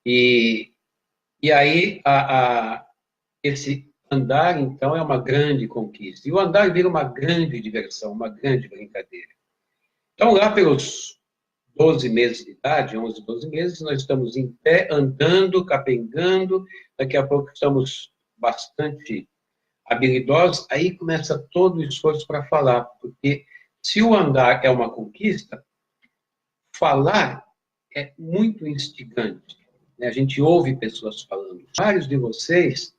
E, e aí, esse andar, então, é uma grande conquista. E o andar vira uma grande diversão, uma grande brincadeira. Então, lá pelos 12 meses de idade, 11, 12 meses, nós estamos em pé, andando, capengando, daqui a pouco estamos bastante habilidosos, aí começa todo o esforço para falar, porque se o andar é uma conquista, falar é muito instigante. Né? A gente ouve pessoas falando. Vários de vocês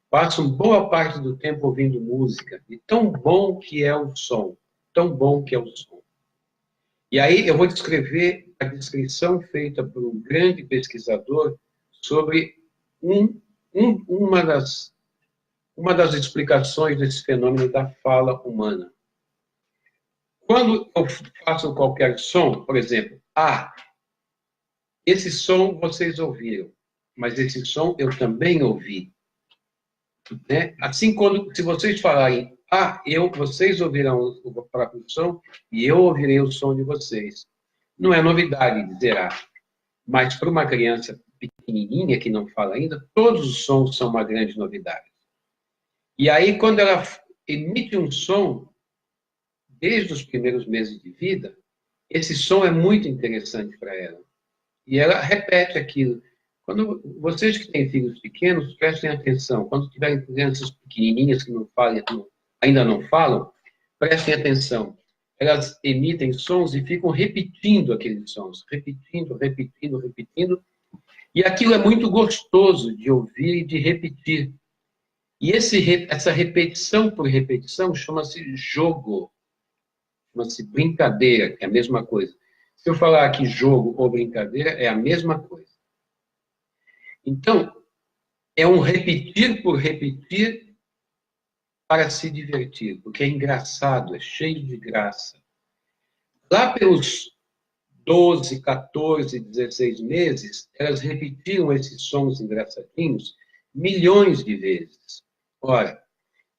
passam boa parte do tempo ouvindo música, e tão bom que é o som, tão bom que é o som. E aí eu vou descrever a descrição feita por um grande pesquisador sobre uma das explicações desse fenômeno da fala humana. Quando eu faço qualquer som, por exemplo, esse som vocês ouviram, mas esse som eu também ouvi. Né? Assim, se vocês falarem vocês ouvirão o próprio som e eu ouvirei o som de vocês. Não é novidade dizer mas para uma criança pequenininha que não fala ainda, todos os sons são uma grande novidade. E aí, quando ela emite um som, desde os primeiros meses de vida, esse som é muito interessante para ela. E ela repete aquilo. Quando vocês que têm filhos pequenos, prestem atenção. Quando tiverem crianças pequenininhas que não falam, ainda não falam, prestem atenção. Elas emitem sons e ficam repetindo aqueles sons. Repetindo, repetindo, repetindo. E aquilo é muito gostoso de ouvir e de repetir. E essa repetição por repetição chama-se jogo. Chama-se brincadeira, que é a mesma coisa. Se eu falar aqui jogo ou brincadeira, é a mesma coisa. Então, é um repetir por repetir para se divertir, porque é engraçado, é cheio de graça. Lá pelos 12, 14, 16 meses, elas repetiram esses sons engraçadinhos milhões de vezes. Ora,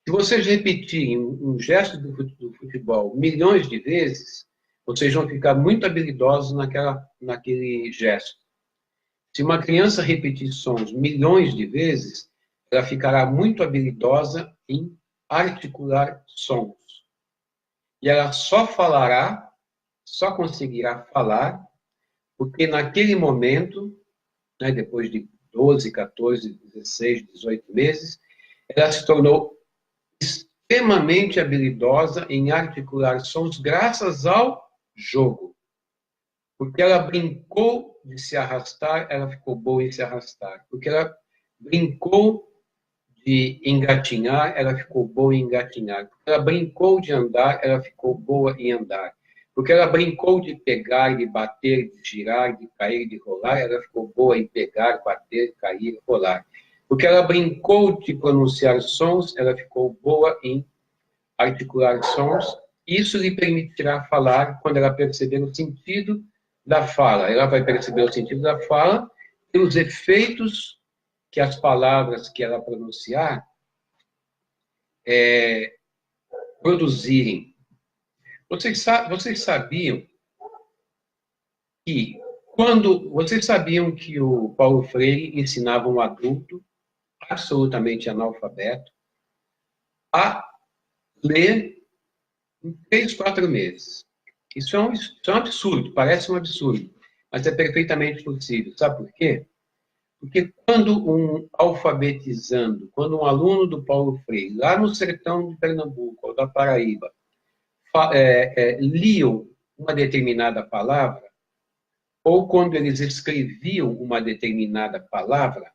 se vocês repetirem um gesto do futebol milhões de vezes, vocês vão ficar muito habilidosos naquele gesto. Se uma criança repetir sons milhões de vezes, ela ficará muito habilidosa em articular sons. E ela só conseguirá falar, porque naquele momento, né, depois de 12, 14, 16, 18 meses, ela se tornou extremamente habilidosa em articular sons graças ao jogo. Porque ela brincou de se arrastar, ela ficou boa em se arrastar. Porque ela brincou de engatinhar, ela ficou boa em engatinhar. Porque ela brincou de andar, ela ficou boa em andar. Porque ela brincou de pegar, de bater, de girar, de cair, de rolar, ela ficou boa em pegar, bater, cair, rolar. Porque ela brincou de pronunciar sons, ela ficou boa em articular sons. Isso lhe permitirá falar quando ela perceber o sentido da fala. Ela vai perceber o sentido da fala e os efeitos que as palavras que ela pronunciar produzirem. Vocês sabiam que vocês sabiam que o Paulo Freire ensinava um adulto absolutamente analfabeto a ler em 3, 4 meses. Isso é um absurdo, parece um absurdo, mas é perfeitamente possível. Sabe por quê? Porque quando um aluno do Paulo Freire, lá no sertão de Pernambuco ou da Paraíba, liam uma determinada palavra, ou quando eles escreviam uma determinada palavra,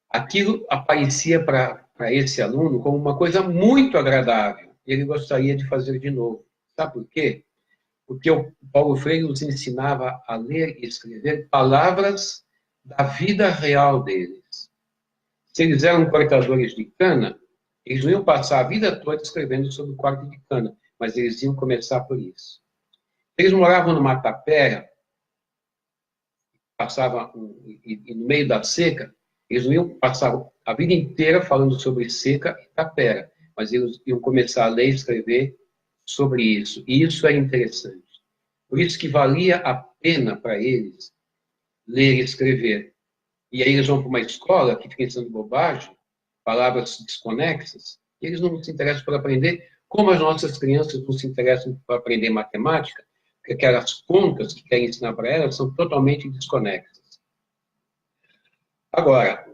aquilo aparecia para esse aluno como uma coisa muito agradável. Ele gostaria de fazer de novo. Sabe por quê? Porque o Paulo Freire nos ensinava a ler e escrever palavras da vida real deles. Se eles eram cortadores de cana, eles não iam passar a vida toda escrevendo sobre o corte de cana, mas eles iam começar por isso. Eles moravam numa tapera, passavam no meio da seca, eles não iam passar a vida inteira falando sobre seca e tapera, mas eles iam começar a ler e escrever sobre isso. E isso é interessante. Por isso que valia a pena para eles ler e escrever. E aí eles vão para uma escola que fica ensinando bobagem, palavras desconexas, e eles não se interessam por aprender, como as nossas crianças não se interessam por aprender matemática, porque aquelas contas que querem ensinar para elas são totalmente desconexas. Agora,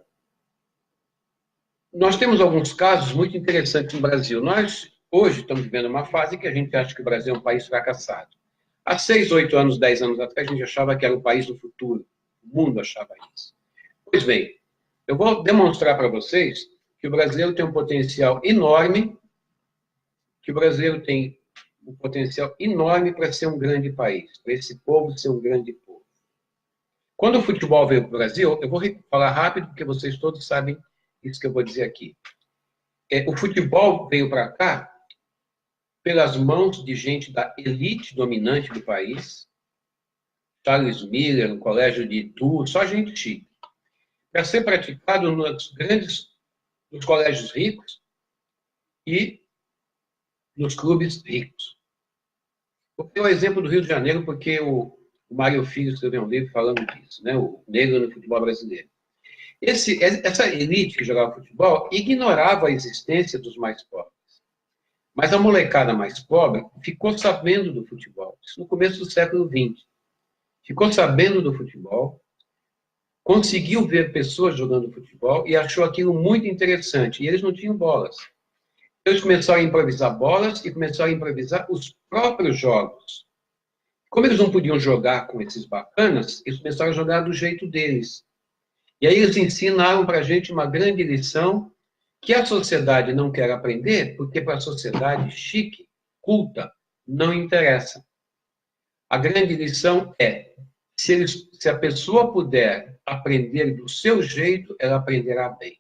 nós temos alguns casos muito interessantes no Brasil. Nós, hoje, estamos vivendo uma fase que a gente acha que o Brasil é um país fracassado. Há 6, 8 anos, 10 anos atrás, a gente achava que era o país do futuro. O mundo achava isso. Pois bem, eu vou demonstrar para vocês que o brasileiro tem um potencial enorme, que o brasileiro tem um potencial enorme para ser um grande país, para esse povo ser um grande povo. Quando o futebol veio para o Brasil, eu vou falar rápido, porque vocês todos sabem isso que eu vou dizer aqui. O futebol veio para cá pelas mãos de gente da elite dominante do país, Charles Miller, no colégio de Itu, só gente chique, para ser praticado nos colégios ricos e nos clubes ricos. Vou ter o exemplo do Rio de Janeiro, porque o Mário Filho escreveu um livro falando disso, né? O negro no futebol brasileiro. Essa elite que jogava futebol ignorava a existência dos mais pobres. Mas a molecada mais pobre ficou sabendo do futebol. Isso no começo do século XX. Ficou sabendo do futebol, conseguiu ver pessoas jogando futebol e achou aquilo muito interessante. E eles não tinham bolas. Eles começaram a improvisar bolas e começaram a improvisar os próprios jogos. Como eles não podiam jogar com esses bacanas, eles começaram a jogar do jeito deles. E aí eles ensinaram para a gente uma grande lição que a sociedade não quer aprender, porque para a sociedade chique, culta, não interessa. A grande lição é, se a pessoa puder aprender do seu jeito, ela aprenderá bem.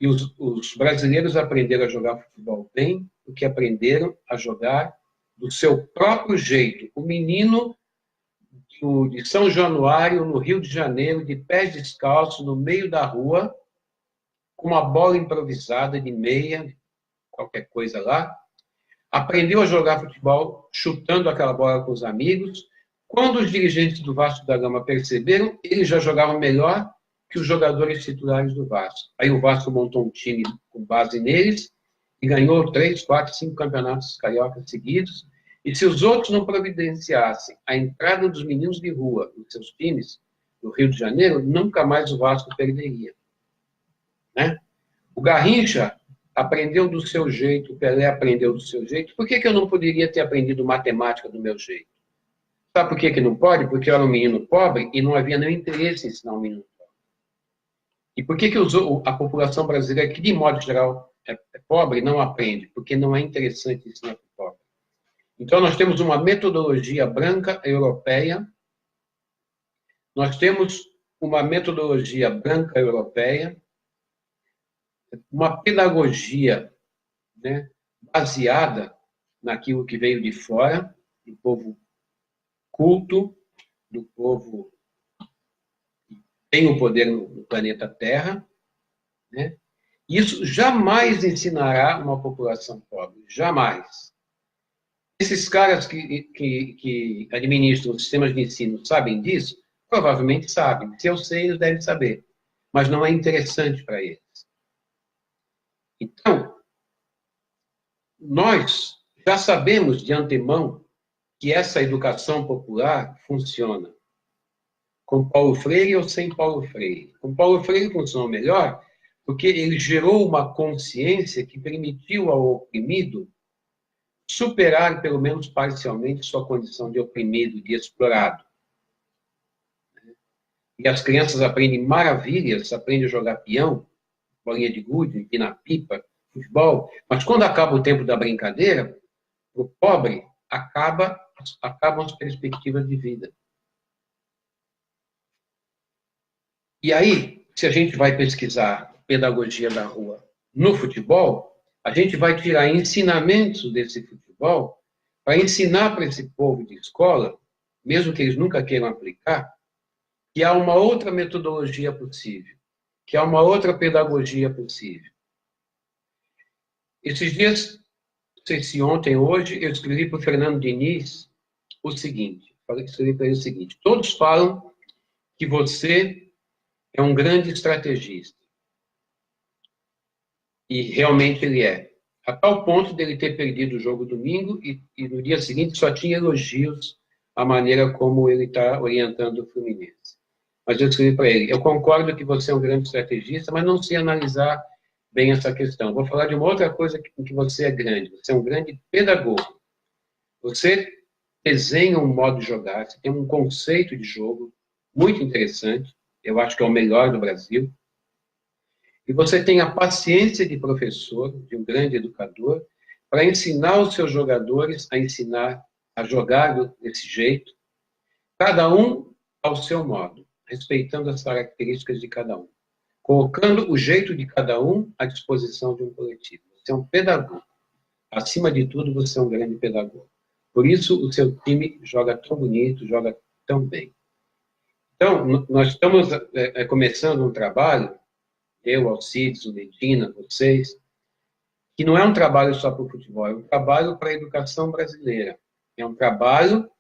E os brasileiros aprenderam a jogar futebol bem, porque aprenderam a jogar do seu próprio jeito. O menino de São Januário, no Rio de Janeiro, de pés descalços, no meio da rua, com uma bola improvisada de meia, qualquer coisa lá, aprendeu a jogar futebol chutando aquela bola com os amigos. Quando os dirigentes do Vasco da Gama perceberam, eles já jogavam melhor que os jogadores titulares do Vasco. Aí o Vasco montou um time com base neles e ganhou 3, 4, 5 campeonatos cariocas seguidos. E se os outros não providenciassem a entrada dos meninos de rua nos seus times, no Rio de Janeiro, nunca mais o Vasco perderia. Né? O Garrincha aprendeu do seu jeito, o Pelé aprendeu do seu jeito. Por que eu não poderia ter aprendido matemática do meu jeito? Sabe por que não pode? Porque eu era um menino pobre e não havia nenhum interesse em ensinar um menino pobre. E por que a população brasileira, que de modo geral é pobre, não aprende? Porque não é interessante ensinar para o pobre. Então, nós temos uma metodologia branca europeia, nós temos uma metodologia branca europeia, uma pedagogia, né, baseada naquilo que veio de fora, do povo culto, do povo que tem o poder no planeta Terra, né? Isso jamais ensinará uma população pobre, jamais. Esses caras que administram os sistemas de ensino sabem disso? Provavelmente sabem. Se eu sei, eles devem saber. Mas não é interessante para eles. Então, nós já sabemos de antemão que essa educação popular funciona. Com Paulo Freire ou sem Paulo Freire. Com Paulo Freire funcionou melhor porque ele gerou uma consciência que permitiu ao oprimido superar, pelo menos parcialmente, sua condição de oprimido, de explorado. E as crianças aprendem maravilhas, aprendem a jogar peão, bolinha de gude, empinar pipa, futebol, mas quando acaba o tempo da brincadeira, para o pobre, acabam as perspectivas de vida. E aí, se a gente vai pesquisar pedagogia da rua no futebol, a gente vai tirar ensinamentos desse futebol para ensinar para esse povo de escola, mesmo que eles nunca queiram aplicar, que há uma outra metodologia possível, que há uma outra pedagogia possível. Esses dias, não sei se ontem ou hoje, eu escrevi para o Fernando Diniz o seguinte, escrevi para ele o seguinte: todos falam que você é um grande estrategista. E realmente ele é. A tal ponto dele ter perdido o jogo domingo e no dia seguinte só tinha elogios à maneira como ele está orientando o Fluminense. Mas eu escrevi para ele, eu concordo que você é um grande estrategista, mas não sei analisar bem essa questão. Vou falar de uma outra coisa em que você é grande. Você é um grande pedagogo. Você desenha um modo de jogar, você tem um conceito de jogo muito interessante, eu acho que é o melhor do Brasil, e você tem a paciência de professor, de um grande educador, para ensinar os seus jogadores a ensinar a jogar desse jeito, cada um ao seu modo, respeitando as características de cada um, colocando o jeito de cada um à disposição de um coletivo. Você é um pedagogo. Acima de tudo, você é um grande pedagogo. Por isso, o seu time joga tão bonito, joga tão bem. Então, nós estamos começando um trabalho, eu, Alcides, o Medina, vocês, que não é um trabalho só para o futebol, é um trabalho para a educação brasileira. É um trabalho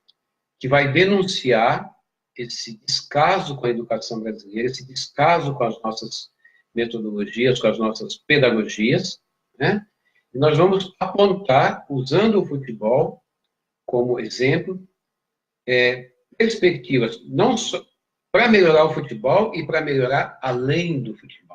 que vai denunciar esse descaso com a educação brasileira, esse descaso com as nossas metodologias, com as nossas pedagogias, né? E nós vamos apontar, usando o futebol como exemplo, perspectivas, não só para melhorar o futebol e para melhorar além do futebol.